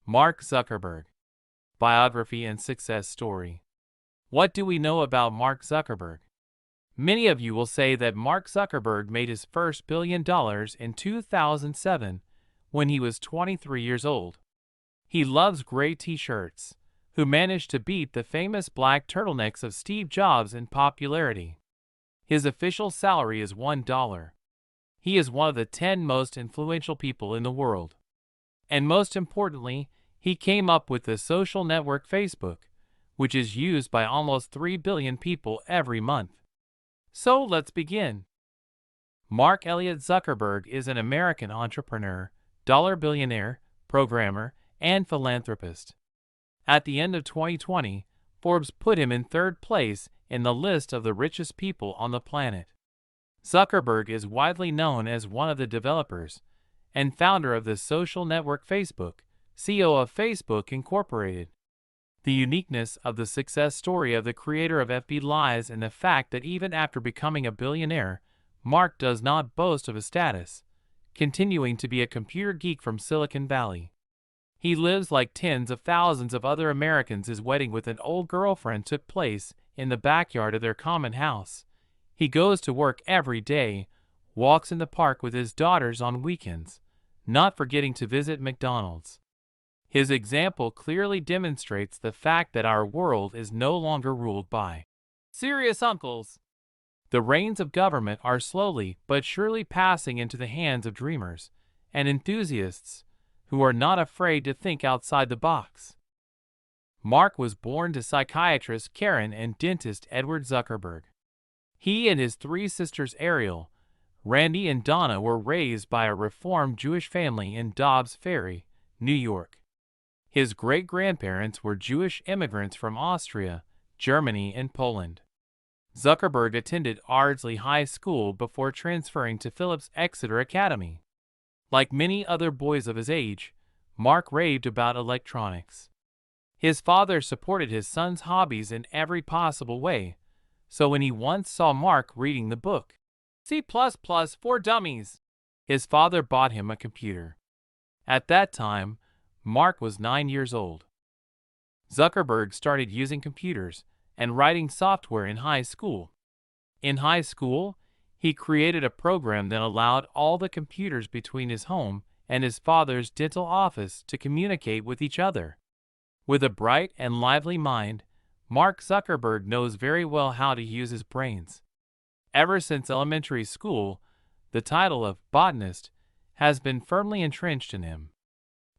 Mark Zuckerberg. Biography and Success Story. What do we know about Mark Zuckerberg? Many of you will say that Mark Zuckerberg made his first $1 billion in 2007 when he was 23 years old. He loves gray t-shirts, who managed to beat the famous black turtlenecks of Steve Jobs in popularity. His official salary is $1. He is one of the 10 most influential people in the world. And most importantly, he came up with the social network Facebook, which is used by almost 3 billion people every month. So let's begin. Mark Elliott Zuckerberg is an American entrepreneur, dollar billionaire, programmer, and philanthropist. At the end of 2020, Forbes put him in third place in the list of the richest people on the planet. Zuckerberg is widely known as one of the developers and founder of the social network Facebook, CEO of Facebook Incorporated. The uniqueness of the success story of the creator of FB lies in the fact that even after becoming a billionaire, Mark does not boast of his status, continuing to be a computer geek from Silicon Valley. He lives like tens of thousands of other Americans. His wedding with an old girlfriend took place in the backyard of their common house. He goes to work every day, walks in the park with his daughters on weekends, not forgetting to visit McDonald's. His example clearly demonstrates the fact that our world is no longer ruled by serious uncles. The reins of government are slowly but surely passing into the hands of dreamers and enthusiasts who are not afraid to think outside the box. Mark was born to psychiatrist Karen and dentist Edward Zuckerberg. He and his three sisters Ariel, Randy, and Donna were raised by a Reformed Jewish family in Dobbs Ferry, New York. His great-grandparents were Jewish immigrants from Austria, Germany, and Poland. Zuckerberg attended Ardsley High School before transferring to Phillips Exeter Academy. Like many other boys of his age, Mark raved about electronics. His father supported his son's hobbies in every possible way, so when he once saw Mark reading the book, C++ for Dummies, his father bought him a computer. At that time, Mark was 9 years old. Zuckerberg started using computers and writing software in high school. In high school, he created a program that allowed all the computers between his home and his father's dental office to communicate with each other. With a bright and lively mind, Mark Zuckerberg knows very well how to use his brains. Ever since elementary school, the title of botanist has been firmly entrenched in him.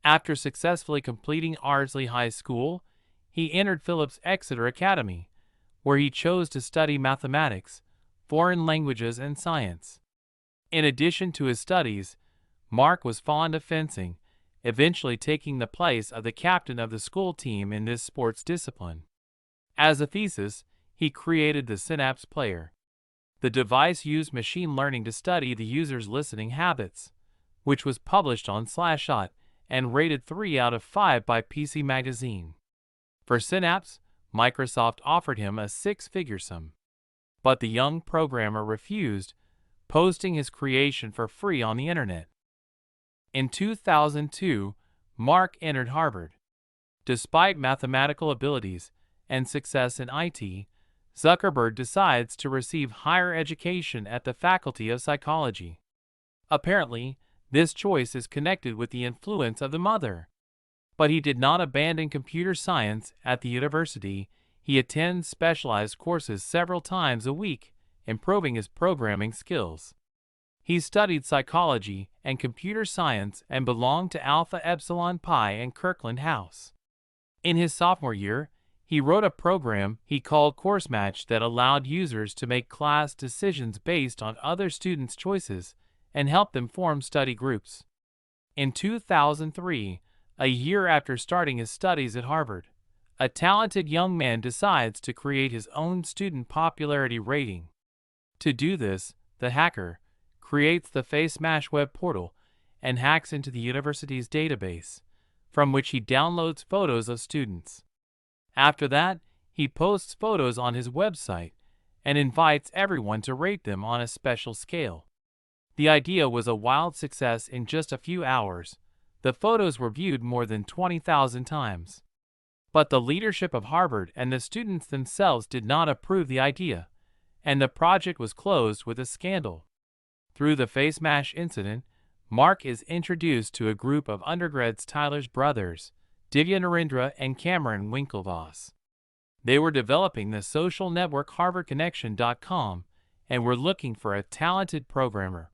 After successfully completing Ardsley High School, he entered Phillips Exeter Academy, where he chose to study mathematics, foreign languages, and science. In addition to his studies, Mark was fond of fencing, eventually taking the place of the captain of the school team in this sports discipline. As a thesis, he created the Synapse Player. The device used machine learning to study the user's listening habits, which was published on Slashdot and rated 3 out of 5 by PC Magazine. For Synapse, Microsoft offered him a six-figure sum, but the young programmer refused, posting his creation for free on the internet. In 2002, Mark entered Harvard. Despite mathematical abilities and success in IT, Zuckerberg decides to receive higher education at the Faculty of Psychology. Apparently, this choice is connected with the influence of the mother. But he did not abandon computer science at the university. He attends specialized courses several times a week, improving his programming skills. He studied psychology and computer science and belonged to Alpha Epsilon Pi and Kirkland House. In his sophomore year, he wrote a program he called Course Match that allowed users to make class decisions based on other students' choices and help them form study groups. In 2003, a year after starting his studies at Harvard, a talented young man decides to create his own student popularity rating. To do this, the hacker creates the FaceMash web portal and hacks into the university's database, from which he downloads photos of students. After that, he posts photos on his website and invites everyone to rate them on a special scale. The idea was a wild success in just a few hours, The photos were viewed more than 20,000 times. But the leadership of Harvard and the students themselves did not approve the idea, and the project was closed with a scandal. Through the face mash incident, Mark is introduced to a group of undergrads, Tyler's brothers, Divya Narendra and Cameron Winklevoss. They were developing the social network HarvardConnection.com and were looking for a talented programmer.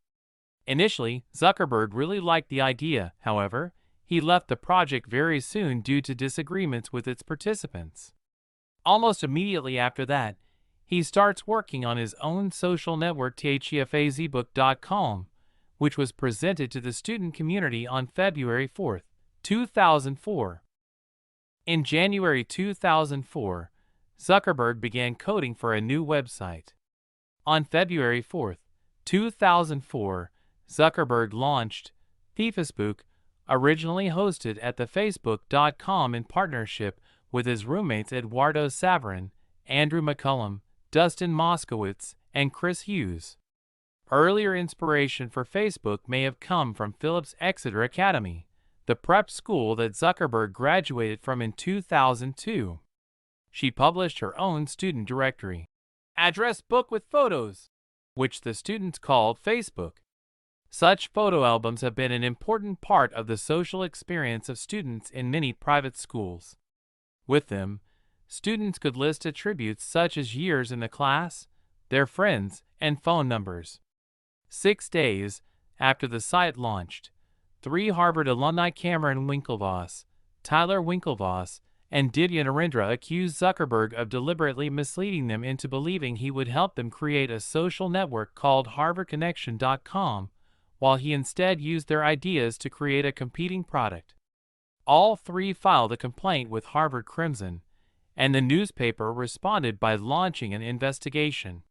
Initially, Zuckerberg really liked the idea. However, he left the project very soon due to disagreements with its participants. Almost immediately after that, he starts working on his own social network THEFAZbook.com, which was presented to the student community on February 4, 2004. In January 2004, Zuckerberg began coding for a new website. On February 4, 2004, Zuckerberg launched TheFacebook, originally hosted at thefacebook.com in partnership with his roommates Eduardo Saverin, Andrew McCullum, Dustin Moskowitz, and Chris Hughes. Earlier inspiration for Facebook may have come from Phillips Exeter Academy, the prep school that Zuckerberg graduated from in 2002. She published her own student directory address book with photos, which the students called Facebook. Such photo albums have been an important part of the social experience of students in many private schools. With them, students could list attributes such as years in the class, their friends, and phone numbers. 6 days after the site launched, 3 Harvard alumni, Cameron Winklevoss, Tyler Winklevoss, and Divya Narendra, accused Zuckerberg of deliberately misleading them into believing he would help them create a social network called HarvardConnection.com, while he instead used their ideas to create a competing product. All 3 filed a complaint with Harvard Crimson, and the newspaper responded by launching an investigation.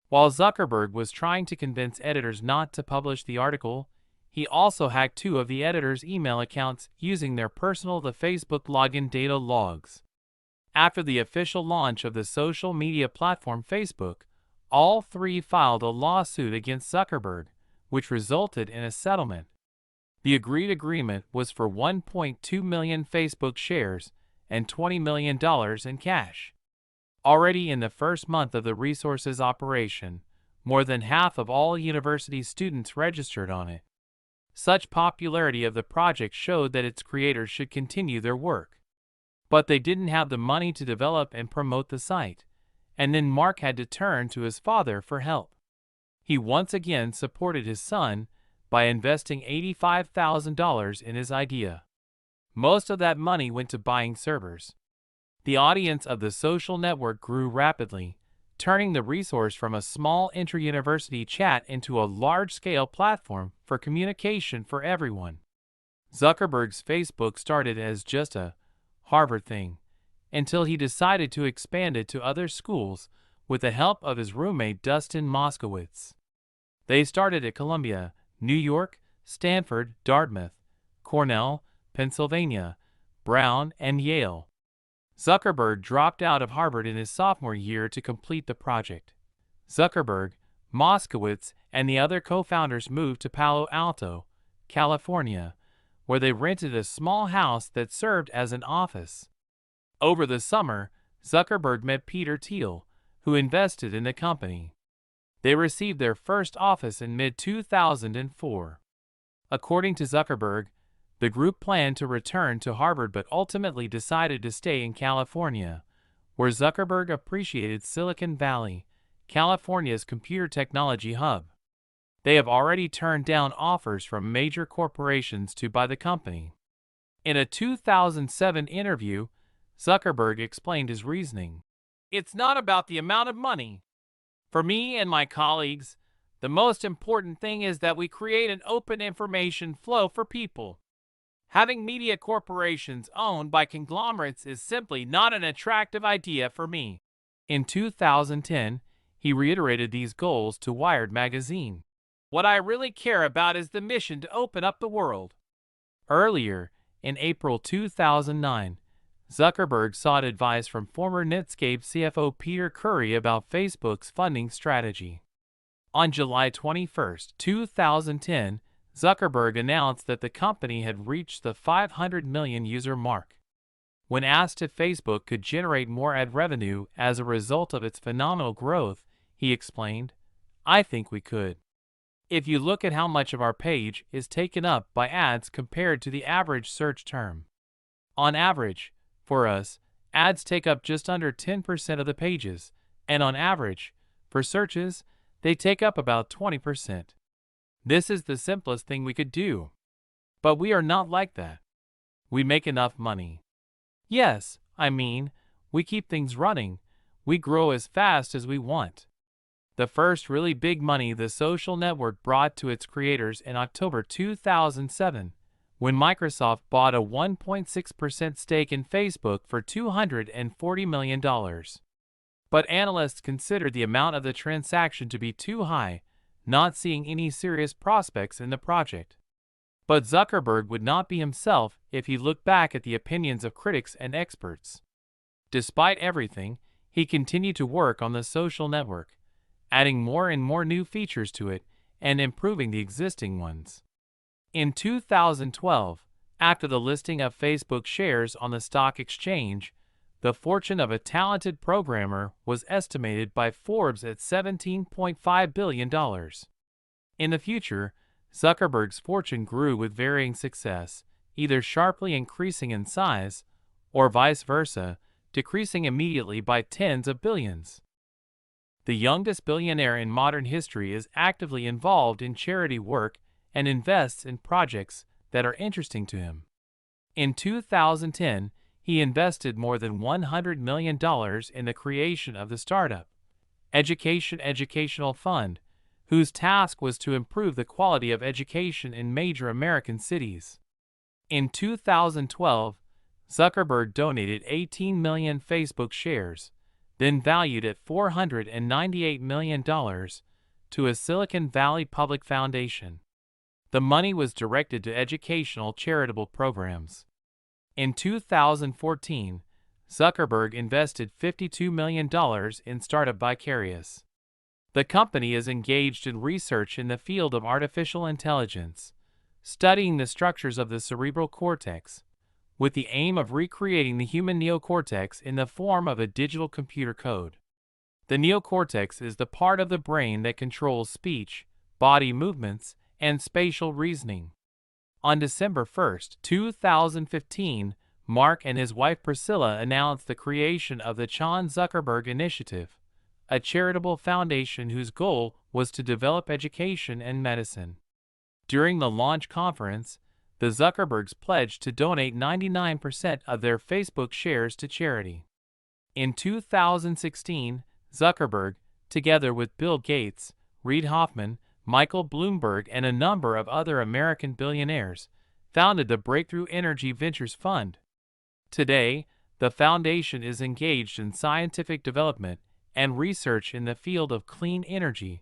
While Zuckerberg was trying to convince editors not to publish the article, he also hacked 2 of the editors' email accounts using their personal Facebook login data logs. After the official launch of the social media platform Facebook, all 3 filed a lawsuit against Zuckerberg, which resulted in a settlement. The agreed agreement was for 1.2 million Facebook shares and $20 million in cash. Already in the first month of the resource's operation, more than half of all university students registered on it. Such popularity of the project showed that its creators should continue their work. But they didn't have the money to develop and promote the site, and then Mark had to turn to his father for help. He once again supported his son by investing $85,000 in his idea. Most of that money went to buying servers. The audience of the social network grew rapidly, turning the resource from a small inter-university chat into a large-scale platform for communication for everyone. Zuckerberg's Facebook started as just a Harvard thing, until he decided to expand it to other schools with the help of his roommate Dustin Moskowitz. They started at Columbia, New York, Stanford, Dartmouth, Cornell, Pennsylvania, Brown, and Yale. Zuckerberg dropped out of Harvard in his sophomore year to complete the project. Zuckerberg, Moskowitz, and the other co-founders moved to Palo Alto, California, where they rented a small house that served as an office. Over the summer, Zuckerberg met Peter Thiel, who invested in the company. They received their first office in mid-2004. According to Zuckerberg, the group planned to return to Harvard but ultimately decided to stay in California, where Zuckerberg appreciated Silicon Valley, California's computer technology hub. They have already turned down offers from major corporations to buy the company. In a 2007 interview, Zuckerberg explained his reasoning. "It's not about the amount of money. For me and my colleagues, the most important thing is that we create an open information flow for people. Having media corporations owned by conglomerates is simply not an attractive idea for me." In 2010, he reiterated these goals to Wired magazine. "What I really care about is the mission to open up the world." Earlier, in April 2009, Zuckerberg sought advice from former Netscape CFO Peter Curry about Facebook's funding strategy. On July 21, 2010, Zuckerberg announced that the company had reached the 500 million user mark. When asked if Facebook could generate more ad revenue as a result of its phenomenal growth, he explained, "I think we could. If you look at how much of our page is taken up by ads compared to the average search term. On average, for us, ads take up just under 10% of the pages, and on average, for searches, they take up about 20%. This is the simplest thing we could do. But we are not like that. We make enough money. Yes, I mean, we keep things running. We grow as fast as we want." The first really big money the social network brought to its creators in October 2007, when Microsoft bought a 1.6% stake in Facebook for $240 million. But analysts considered the amount of the transaction to be too high, not seeing any serious prospects in the project. But Zuckerberg would not be himself if he looked back at the opinions of critics and experts. Despite everything, he continued to work on the social network, adding more and more new features to it and improving the existing ones. In 2012, after the listing of Facebook shares on the stock exchange, the fortune of a talented programmer was estimated by Forbes at $17.5 billion. In the future, Zuckerberg's fortune grew with varying success, either sharply increasing in size or vice versa, decreasing immediately by tens of billions. The youngest billionaire in modern history is actively involved in charity work and invests in projects that are interesting to him. In 2010, he invested more than $100 million in the creation of the startup Educational Fund, whose task was to improve the quality of education in major American cities. In 2012, Zuckerberg donated 18 million Facebook shares, then valued at $498 million, to a Silicon Valley public foundation. The money was directed to educational charitable programs. In 2014, Zuckerberg invested $52 million in startup Vicarious. The company is engaged in research in the field of artificial intelligence, studying the structures of the cerebral cortex, with the aim of recreating the human neocortex in the form of a digital computer code. The neocortex is the part of the brain that controls speech, body movements, and spatial reasoning. On December 1, 2015, Mark and his wife Priscilla announced the creation of the Chan Zuckerberg Initiative, a charitable foundation whose goal was to develop education and medicine. During the launch conference, the Zuckerbergs pledged to donate 99% of their Facebook shares to charity. In 2016, Zuckerberg, together with Bill Gates, Reid Hoffman, Michael Bloomberg, and a number of other American billionaires, founded the Breakthrough Energy Ventures Fund. Today, the foundation is engaged in scientific development and research in the field of clean energy,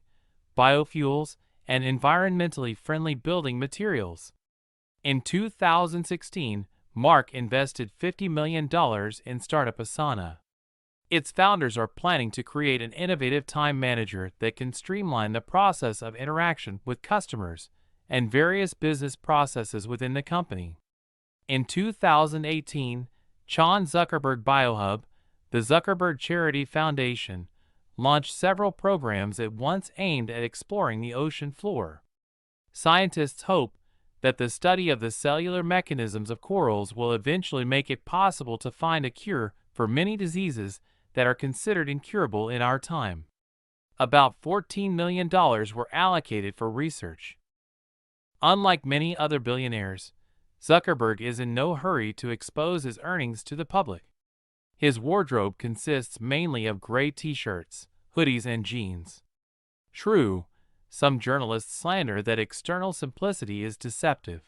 biofuels, and environmentally friendly building materials. In 2016, Mark invested $50 million in startup Asana. Its founders are planning to create an innovative time manager that can streamline the process of interaction with customers and various business processes within the company. In 2018, Chan Zuckerberg BioHub, the Zuckerberg Charity Foundation, launched several programs at once aimed at exploring the ocean floor. Scientists hope that the study of the cellular mechanisms of corals will eventually make it possible to find a cure for many diseases that are considered incurable in our time. About $14 million were allocated for research. Unlike many other billionaires, Zuckerberg is in no hurry to expose his earnings to the public. His wardrobe consists mainly of gray t-shirts, hoodies, and jeans. True, some journalists slander that external simplicity is deceptive.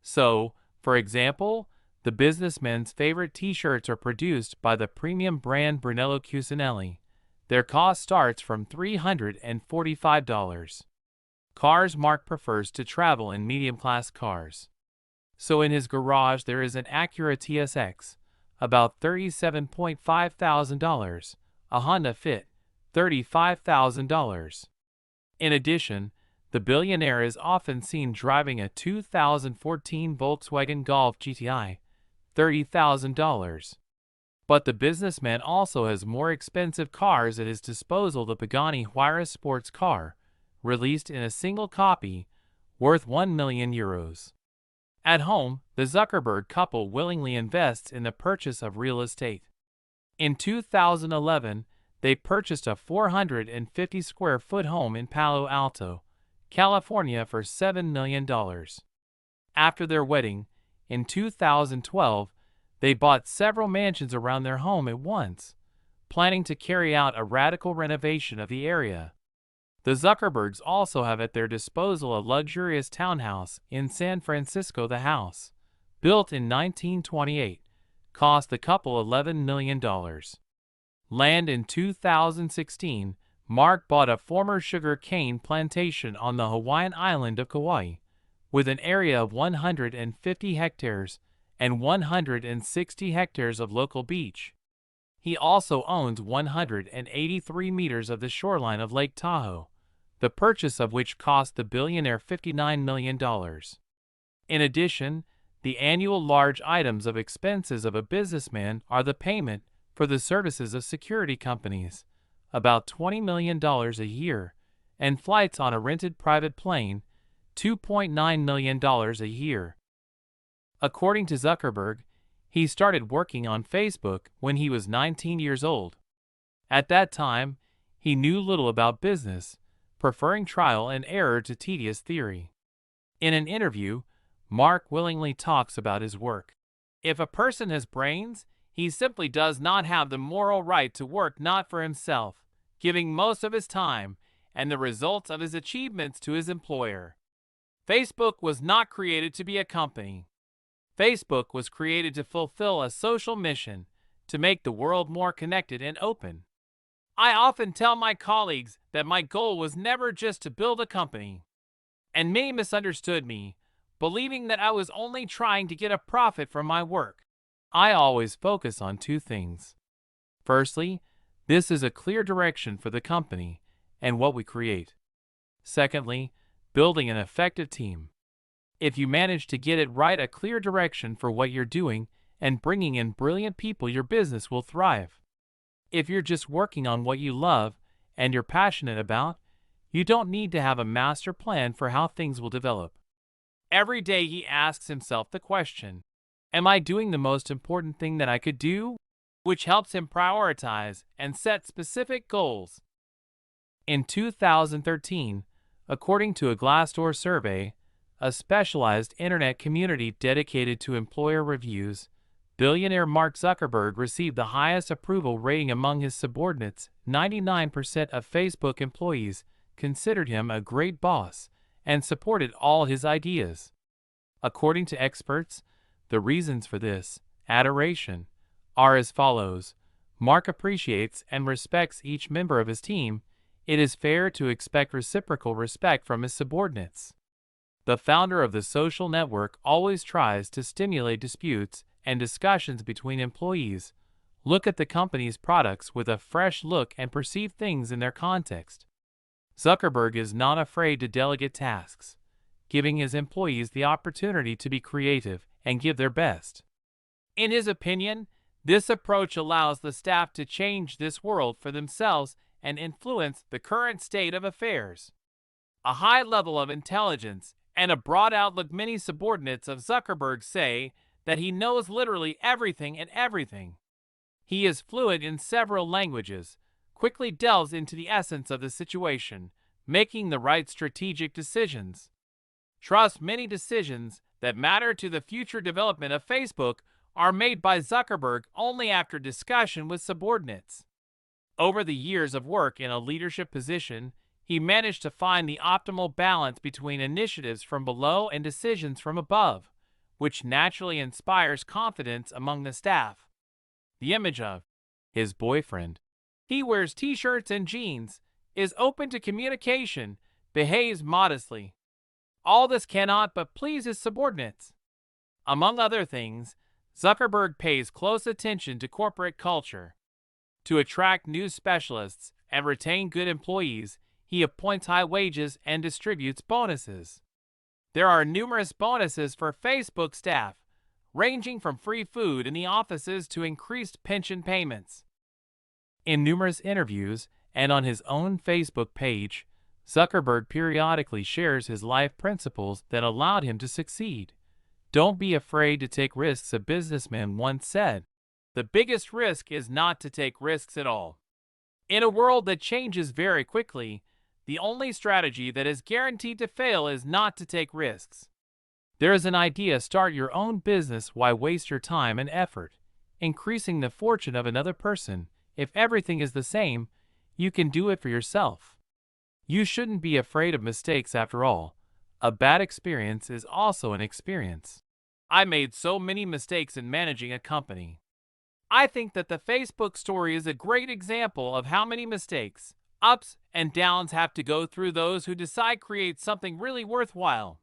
So, for example, the businessmen's favorite t-shirts are produced by the premium brand Brunello Cucinelli. Their cost starts from $345. Cars Mark prefers to travel in medium-class cars. So in his garage there is an Acura TSX, about $37.5 thousand, a Honda Fit, $35,000. In addition, The billionaire is often seen driving a 2014 Volkswagen Golf GTI, $30,000. But the businessman also has more expensive cars at his disposal. The Pagani Huayra sports car, released in a single copy, worth €1 million. At home, the Zuckerberg couple willingly invests in the purchase of real estate. In 2011, they purchased a 450-square-foot home in Palo Alto, California for $7 million. After their wedding, in 2012, they bought several mansions around their home at once, planning to carry out a radical renovation of the area. The Zuckerbergs also have at their disposal a luxurious townhouse in San Francisco. The house, built in 1928, cost the couple $11 million. Land in 2016, Mark bought a former sugar cane plantation on the Hawaiian island of Kauai, with an area of 150 hectares and 160 hectares of local beach. He also owns 183 meters of the shoreline of Lake Tahoe, the purchase of which cost the billionaire $59 million. In addition, the annual large items of expenses of a businessman are the payment for the services of security companies, about $20 million a year, and flights on a rented private plane, $2.9 million a year. According to Zuckerberg, he started working on Facebook when he was 19 years old. At that time, he knew little about business, preferring trial and error to tedious theory. In an interview, Mark willingly talks about his work. If a person has brains, he simply does not have the moral right to work not for himself, giving most of his time and the results of his achievements to his employer. Facebook was not created to be a company. Facebook was created to fulfill a social mission, to make the world more connected and open. I often tell my colleagues that my goal was never just to build a company, and many misunderstood me, believing that I was only trying to get a profit from my work. I always focus on two things. Firstly, this is a clear direction for the company and what we create. Secondly, building an effective team. If you manage to get it right, a clear direction for what you're doing, and bringing in brilliant people, your business will thrive. If you're just working on what you love and you're passionate about, you don't need to have a master plan for how things will develop. Every day he asks himself the question, am I doing the most important thing that I could do? Which helps him prioritize and set specific goals. In 2013, according to a Glassdoor survey, a specialized internet community dedicated to employer reviews, billionaire Mark Zuckerberg received the highest approval rating among his subordinates. 99% of Facebook employees considered him a great boss and supported all his ideas. According to experts, the reasons for this adoration are as follows. Mark appreciates and respects each member of his team. It is fair to expect reciprocal respect from his subordinates. The founder of the social network always tries to stimulate disputes and discussions between employees, look at the company's products with a fresh look, and perceive things in their context. Zuckerberg is not afraid to delegate tasks, giving his employees the opportunity to be creative and give their best. In his opinion, this approach allows the staff to change this world for themselves and influence the current state of affairs. A high level of intelligence and a broad outlook. Many subordinates of Zuckerberg say that he knows literally everything and everything. He is fluent in several languages, quickly delves into the essence of the situation, making the right strategic decisions. Trust many decisions that matter to the future development of Facebook are made by Zuckerberg only after discussion with subordinates. Over the years of work in a leadership position, he managed to find the optimal balance between initiatives from below and decisions from above, which naturally inspires confidence among the staff. The image of his boyfriend. He wears t-shirts and jeans, is open to communication, behaves modestly. All this cannot but please his subordinates. Among other things, Zuckerberg pays close attention to corporate culture. To attract new specialists and retain good employees, he appoints high wages and distributes bonuses. There are numerous bonuses for Facebook staff, ranging from free food in the offices to increased pension payments. In numerous interviews and on his own Facebook page, Zuckerberg periodically shares his life principles that allowed him to succeed. Don't be afraid to take risks, a businessman once said. The biggest risk is not to take risks at all. In a world that changes very quickly, the only strategy that is guaranteed to fail is not to take risks. There is an idea: start your own business. Why waste your time and effort increasing the fortune of another person? If everything is the same, you can do it for yourself. You shouldn't be afraid of mistakes after all. A bad experience is also an experience. I made so many mistakes in managing a company. I think that the Facebook story is a great example of how many mistakes, ups and downs have to go through those who decide to create something really worthwhile.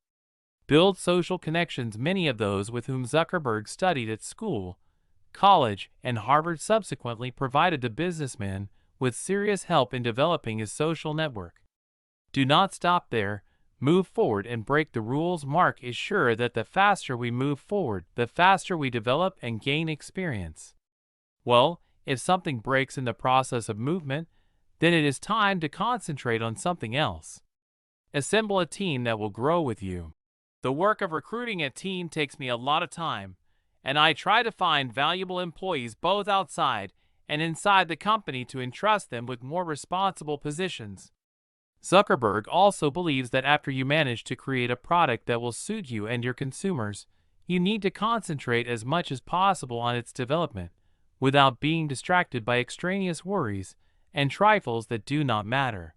Build social connections. Many of those with whom Zuckerberg studied at school, college, and Harvard subsequently provided the businessman with serious help in developing his social network. Do not stop there. Move forward and break the rules. Mark is sure that the faster we move forward, the faster we develop and gain experience. Well, if something breaks in the process of movement, then it is time to concentrate on something else. Assemble a team that will grow with you. The work of recruiting a team takes me a lot of time, and I try to find valuable employees both outside and inside the company to entrust them with more responsible positions. Zuckerberg also believes that after you manage to create a product that will suit you and your consumers, you need to concentrate as much as possible on its development, without being distracted by extraneous worries and trifles that do not matter.